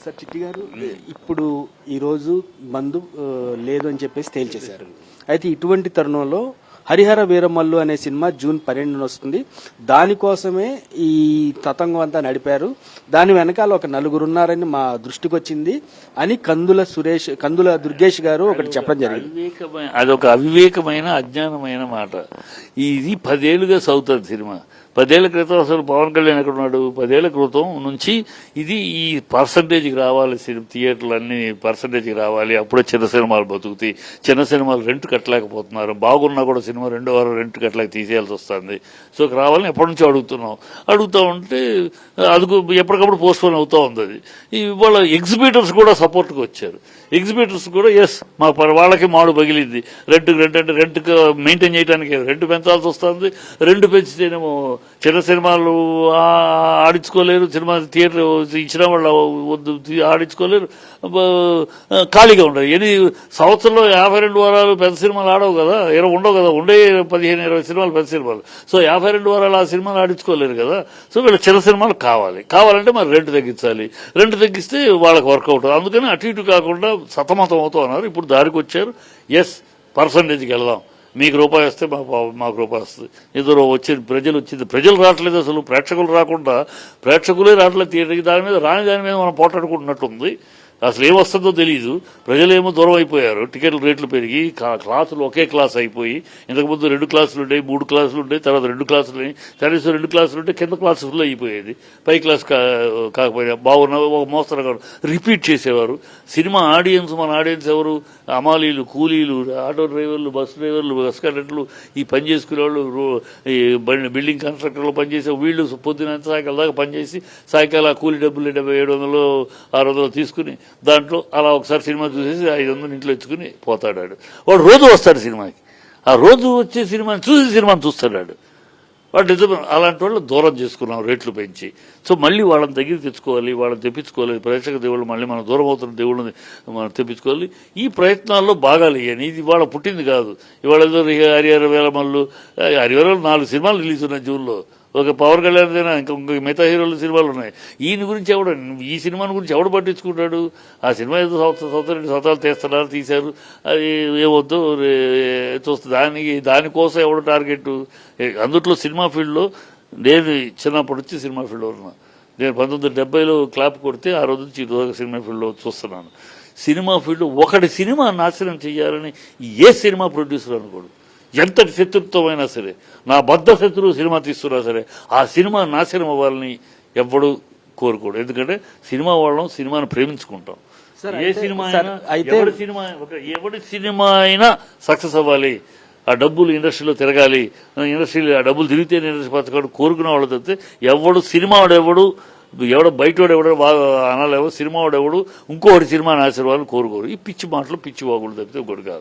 Sir చిట్టి గారు, ఇప్పుడు ఈరోజు బంద్ లేదు అని చెప్పేసి తేల్చేశారు. అయితే ఇటువంటి తరుణంలో హరిహర వీరమల్లు అనే సినిమా జూన్ 12న వస్తుంది. దానికోసమే ఈ తతంగం అంతా నడిపారు. దాని వెనకాల ఒక నలుగురు ఉన్నారని మా దృష్టికి వచ్చింది అని కందుల దుర్గేష్ గారు ఒకటి చెప్పడం జరిగింది. అదొక అవివేకమైన అజ్ఞానమైన మాట. ఇది 10 ఏళ్లుగా సాగుతుంది సినిమా. 10 ఏళ్ల క్రితం అసలు పవన్ కళ్యాణ్ ఎక్కడున్నాడు? 10 ఏళ్ల క్రితం నుంచి ఇది ఈ పర్సంటేజ్కి రావాలి, థియేటర్లు అన్ని పర్సంటేజ్కి రావాలి, అప్పుడే చిన్న సినిమాలు బతుకుతాయి. చిన్న సినిమాలు రెంట్ కట్టలేకపోతున్నారు. బాగున్నా కూడా సినిమా 2 వారం రెంట్ కట్టలేక తీసేయాల్సి వస్తుంది. సో రావాలని ఎప్పటి నుంచో అడుగుతూ ఉంటే అది ఎప్పటికప్పుడు పోస్ట్పోన్ అవుతూ ఉంది. అది ఇవాళ ఎగ్జిబిటర్స్ కూడా సపోర్ట్కి వచ్చారు. ఎగ్జిబిటర్స్ కూడా మా వాళ్ళకి మాడు పగిలింది. రెంట్ మెయింటైన్ చేయడానికి రెంట్ పెంచాల్సి వస్తుంది. రెంట్ పెంచితేనేమో చిన్న సినిమాలు ఆడించుకోలేరు, సినిమా థియేటర్ ఇచ్చిన వాళ్ళు వద్దు ఆడించుకోలేరు, ఖాళీగా ఉండదు. సంవత్సరంలో 52 వారాలు పెద్ద సినిమాలు ఆడవు కదా, ఉండవు కదా, ఉండే 15-20 సినిమాలు పెద్ద సినిమాలు. సో 52 వారాలు ఆ సినిమాలు ఆడించుకోలేరు కదా. సో వీళ్ళ చిన్న సినిమాలు కావాలంటే మరి రెంట్ తగ్గించాలి. రెంట్ తగ్గిస్తే వాళ్ళకి వర్కౌట్. అందుకని అటు ఇటు కాకుండా సతమతం అవుతూ ఉన్నారు. ఇప్పుడు దారికి వచ్చారు. ఎస్, పర్సంటేజ్కి వెళ్దాం, మీకు రూపాయి వస్తే మాకు రూపాయి వస్తుంది. ఏదో ప్రజలు రావట్లేదు. అసలు ప్రేక్షకులు రాకుండా ప్రేక్షకులే రావట్లేదు థియేటర్కి. దాని మీద మనం పోట్లాడుకుంటున్నట్టుంది. అసలు ఏమొస్తుందో తెలియదు. ప్రజలేమో దూరం అయిపోయారు. టికెట్ల రేట్లు పెరిగి క్లాసులు ఒకే క్లాస్ అయిపోయి, ఇంతకుముందు 2 క్లాసులు ఉండేవి, 3 క్లాసులు ఉండేవి, తర్వాత 2 క్లాసులు, కనీసం 2 క్లాసులు ఉంటే కింద క్లాసు ఫుల్ అయిపోయేది. పై క్లాస్ కాకపోయినా బాగున్న ఒక మోస్తరుగా రిపీట్ చేసేవారు. సినిమా మన ఆడియన్స్ ఎవరు? అమాలీలు, కూలీలు, ఆటో డ్రైవర్లు, బస్ డ్రైవర్లు, బస్ కండక్టర్లు, ఈ పని చేసుకునే వాళ్ళు, ఈ బిల్డింగ్ కన్స్ట్రక్టర్లు పనిచేసే వీళ్ళు పొద్దున సాయంకాలం దాకా పనిచేసి సాయంకాలం కూలీ డబ్బులు 700, 600 తీసుకుని దాంట్లో అలా ఒకసారి సినిమా చూసేసి 500 ఇంట్లో ఇచ్చుకుని పోతాడాడు. వాడు రోజు వస్తాడు సినిమాకి. ఆ రోజు వచ్చే సినిమాని చూస్తాడు. వాడు నిజమే. అలాంటి వాళ్ళు దూరం చేసుకున్నాం రేట్లు పెంచి. సో మళ్ళీ వాళ్ళని దగ్గర తెచ్చుకోవాలి, వాళ్ళని తెప్పించుకోవాలి. ప్రేక్షక దేవుళ్ళు మళ్ళీ మనం దూరం అవుతున్న దేవుళ్ళని మనం తెప్పించుకోవాలి. ఈ ప్రయత్నాల్లో భాగాలు ఇవన్నీ. ఇది ఇవాళ పుట్టింది కాదు. ఇవాళ ఏదో హరిహర వీరమల్లు 4 సినిమాలు రిలీజ్ ఉన్నాయి జూన్లో. ఒక పవన్ కళ్యాణ్ ఇంకా మిగతా హీరోల సినిమాలు ఉన్నాయి. ఈయన గురించి ఈ సినిమాని గురించి ఎవడు పట్టించుకుంటాడు? ఆ సినిమా ఏదో సంవత్సరాలు తీశారు. అది ఏమొద్దు చూస్తుంది. దానికోసం ఎవడు టార్గెట్? అందుట్లో సినిమా ఫీల్డ్లో నేను చిన్నప్పటి నుంచి సినిమా ఫీల్డ్లో ఉన్నా. నేను 1970లో క్లాప్ కొడితే ఆ రోజు నుంచి ఈరోజు సినిమా ఫీల్డ్లో చూస్తున్నాను. సినిమా ఫీల్డ్ ఒకటి సినిమా నాశనం చేయాలని ఏ సినిమా ప్రొడ్యూసర్ అనుకోడు. ఎంతటి శత్రుత్వమైనా సరే, నా బద్ధ శత్రువు సినిమా తీస్తున్నా సరే, ఆ సినిమా నాశనం అవ్వాలని ఎవ్వడు కోరుకోడు. ఎందుకంటే సినిమా వాళ్ళం సినిమాను ప్రేమించుకుంటాం. ఏ సినిమా ఎవరి సినిమా అయినా సక్సెస్ అవ్వాలి, ఆ డబ్బులు ఇండస్ట్రీలో తిరగాలి, ఇండస్ట్రీలో ఆ డబ్బులు తిరిగితే ఇండస్ట్రీ పథకాలు కోరుకునే వాళ్ళు తప్పితే సినిమా ఎవడో బయటోడు ఎవడో బాగా అనాలేవో, సినిమా వాడు ఇంకోటి సినిమా నాశనం కోరుకోరు. ఈ పిచ్చి మాటలు, పిచ్చి వాగులు తప్పితే ఒకటి కాదు.